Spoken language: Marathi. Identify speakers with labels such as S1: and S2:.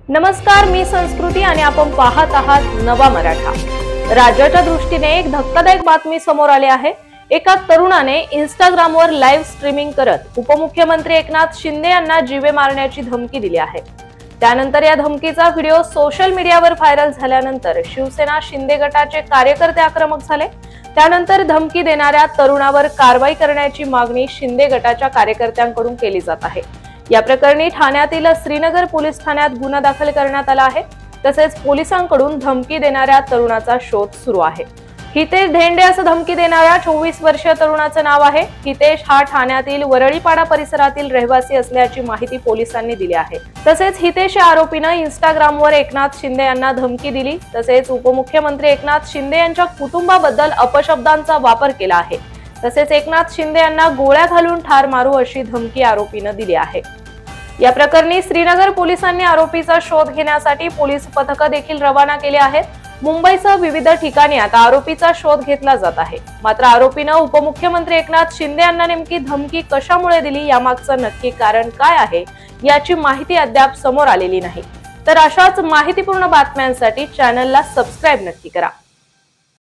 S1: नमस्कार, मी संस्कृती आणि आपण पाहत आहात नवा मराठा। राज्याच्या दृष्टीने एक धक्कादायक बातमी समोर आली आहे। एका तरुणाने इंस्टाग्रामवर लाईव्ह स्ट्रीमिंग करत उपमुख्यमंत्री एकनाथ शिंदे यांना जीवे मारण्याची धमकी दिली आहे। त्यानंतर या धमकीचा व्हिडिओ सोशल मीडियावर व्हायरल झाल्यानंतर शिवसेना शिंदे गटाचे कार्यकर्ते आक्रमक झाले। त्यानंतर धमकी देणाऱ्या तरुणावर कारवाई करण्याची मागणी शिंदे गटाच्या कार्यकर्त्यांकडून केली जात आहे। या प्रकरणी ठाण्यातील श्रीनगर पोलीस ठाण्यात गुन्हा दाखल करण्यात आला आहे। तसेच पोलिसांकडून धमकी देणाऱ्या तरुणाचा शोध सुरू आहे। हितेश धेंडे असं धमकी देणाऱ्या 24 वर्षीय तरुणाचं नाव आहे। हितेश हा ठाण्यातील वरळीपाडा परिसरातील रहिवासी असल्याची माहिती पोलिसांनी दिली आहे। तसेच हितेश या आरोपीनं इंस्टाग्रामवर एकनाथ शिंदे यांना धमकी दिली। तसेच उपमुख्यमंत्री एकनाथ शिंदे यांच्या कुटुंबाबद्दल अपशब्दांचा वापर केला आहे। तसेच एकनाथ शिंदे यांना गोळ्या घालून ठार मारू अशी धमकी आरोपीनं दिली आहे। या प्रकरणी श्रीनगर पोलिसांनी आरोपीचा शोध घेण्यासाठी पोलीस पथकं देखील रवाना केले आहेत। मुंबईसह विविध ठिकाणी आता आरोपीचा शोध घेतला जात आहे। मात्र आरोपीनं उपमुख्यमंत्री एकनाथ शिंदे यांना नेमकी धमकी कशामुळे दिली, यामागचं नक्की कारण काय आहे याची माहिती अद्याप समोर आलेली नाही। तर अशाच माहितीपूर्ण बातम्यांसाठी चॅनलला सबस्क्राइब नक्की करा।